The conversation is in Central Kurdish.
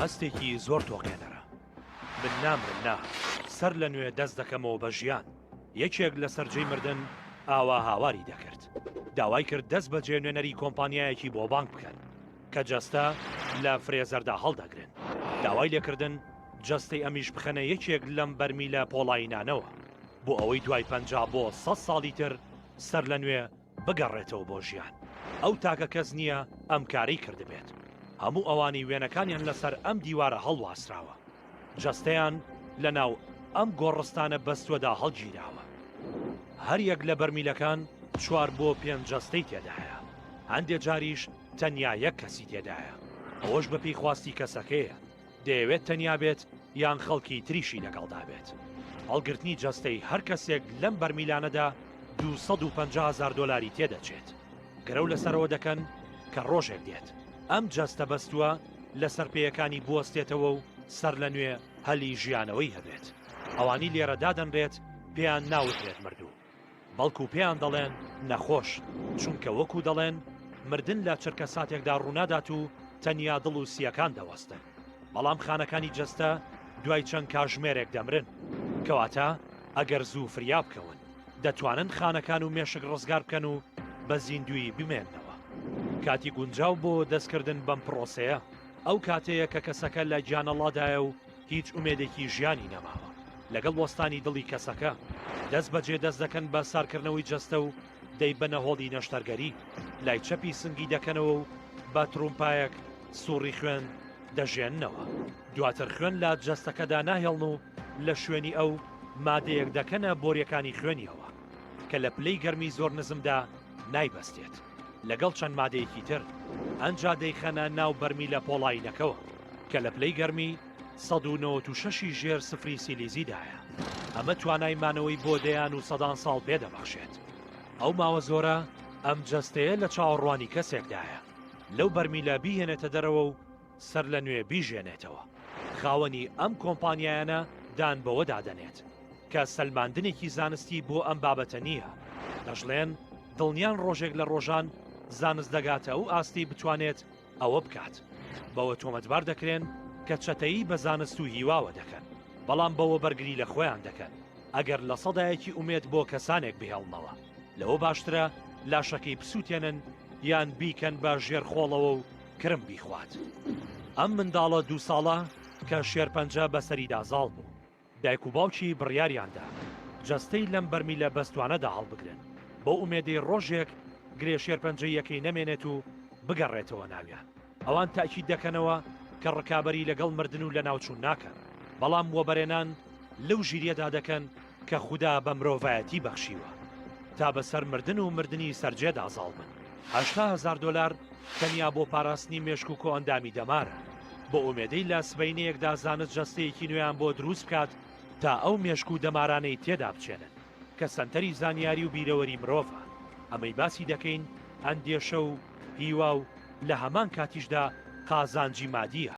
هەستێکی زۆر تۆقێنەرە. من نامرم نا سەر لە نوێ دەست دەکەمەوە بە ژیان. یەکێک لە سەرجەی مردن ئاوا هاواری دەکرد. داوای کرد دەست بە جێنوێنەری کۆمپانیایەکی بۆ بانک بکەن کە جەستە لە فرێزەردا هەڵدەگرن. داوای لێکردن جەستەی ئەمیش بخەنە یەکێک لەم بەرمیلە پۆڵاینانەوە بۆ ئەوەی دوای 50 بۆ 100 ساڵی تر سەر لە نوێ بگەڕێتەوە بۆ ژیان. ئەو تاکە کەس نییە ئەم کارەی کردبێت. هەموو ئەوانی وێنەکانیان لەسەر ئەم دیوارە هەڵواسراوە. جەستەیان لە ناو ئەم گۆڕستانە بەستوەدا هەڵگیراوە. هەر یەک لە بەرمیلەکان 4 بۆ 5 جەستەی تێدایە. هەندێک جاریش تەنیا یەک کەسی تێدایە. ئەوەش بەپی خواستی کەسەکەیە. دەیەوێت تەنیا بێت یان خەڵکی تریشی لەگەڵدا بێت. هەڵگرتنی جەستەی هەر کەسێک لەم بەرمیلانەدا 250,000 دۆلاری تێدەچێت. گرەو لەسەرەوە دەکەن کە ڕۆژێک دێت ئەم جەستە بەستووە لەسەر پێیەکانی بوەستێتەوە و سەر لە نوێ هەلی ژیانەوەی هەبێت. ئەوانی لێرە دادەنرێت پێیان ناوترێت مردوو، بەڵکو پێیان دەڵێن نەخۆش، چونکە وەکو دەڵێن مردن لە چرکە ساتێکدا ڕوونادات و تەنیا دڵ و سیەکان دەوەستن. بەڵام خانەکانی جەستە دوای چەند کاژمێرێک دەمرن، کەواتە ئەگەر زوو فریا بکەون دەتوانن خانەکان و مێشک ڕزگار بکەن و بە زیندوی بمێننەوە. کاتی گونجاو بۆ دەستکردن بەم پرۆسەیە ئەو کاتەیە کە کەسەکە لە گیانەڵادایە و هیچ ئومێدێکی ژیانی نەماوە. لەگەڵ وەستانی دڵی کەسەکە دەست بەجێ دەست دەکەن بە سارکردنەوەی جەستە و دەیبەنە هۆڵی نەشتەرگەری، لای چەپی سنگی دەکەنەوە و بە ترومپایەک سوڕی خوێن دەژێننەوە. دواتر خوێن لە جەستەکەدا ناهێڵن و لە شوێنی ئەو مادەیەک دەکەنە بۆریەکانی خوێنیەوە کە لە پلەی گەرمی زۆر نزمدا نایبەستێت. لەگەڵ چەند مادەیەکی تر ئەنجا دەیخەنە ناو بەرمیلە پۆڵاینەکەوە کە لە پلەی گەرمی 196 ژێر سفری سیلیزیدایە. ئەمە توانای مانەوەی بۆ دەیان و سەدان ساڵ پێدەبەخشێت. ئەو ماوە زۆرە ئەم جەستەیە لە چاوەڕوانی کەسێکدایە. لەو بەرمیلە بیهێنێتە دەرەوە و سەر لە نوێ بیژێنێتەوە. خاوەنی ئەم کۆمپانیایانە دان بەوە دادەنێت کە سەلماندنێکی زانستی بۆ ئەم بابەتە نییە. دەژڵێن دڵنیان ڕۆژێک لە ڕۆژان زانست دەگاتە و ئاستی بتوانێت ئەوە بکات. بەوە تۆمەتبار دەکرێن کە چەتەیی بە زانست و هیواوە دەکەن، بەڵام بەوە بەرگری لە خۆیان دەکەن. ئەگەر لە سەدایەکی ئومێد بۆ کەسانێک بهێڵنەوە لەوە باشترە لاشەکەی پسووتێنن یان بیکەن بە ژێر خۆڵەوە و کرم بیخوات. ئەم منداڵە 2 ساڵە کە شێرپەنجە بەسەریدا زاڵ بوو، دایک و باوکی بڕیاریاندا جەستەی لەم بەرمیلە بەستوانەدا هەڵبگرن بۆ ئومێدەی ڕۆژێک گرێ شێرپەنجەی یەکەی نەمێنێت و بگەڕێتەوە ناویان. ئەوان تاکید دەکەنەوە کە ڕکابەری لەگەڵ مردن و لە ناوچوون ناکەن، بەڵام وەبەرێنان لەو ژیریەدا دەکەن کە خوددا بە مرۆڤایەتی بەخشیوە تا بەسەر مردن و مردنی سەرجێدا زاڵ بن. 80,000 دۆلار تەنیا بۆ پاراستنی مێشک و کۆئەندامی دەمارە بۆ ئومێدەی لە سبەینەیەکدا زانست جەستەیەکی نوێیان بۆ دروست بکات تا ئەو مێشک و دەمارانەی تێدا بچێنن کە سەنتەری زانیاری و بیرەوەری مرۆڤە. ئەمەی باسی دەکەین ئەندێشە و هیوا و لە هەمان کاتیشدا قازانجی مادیە.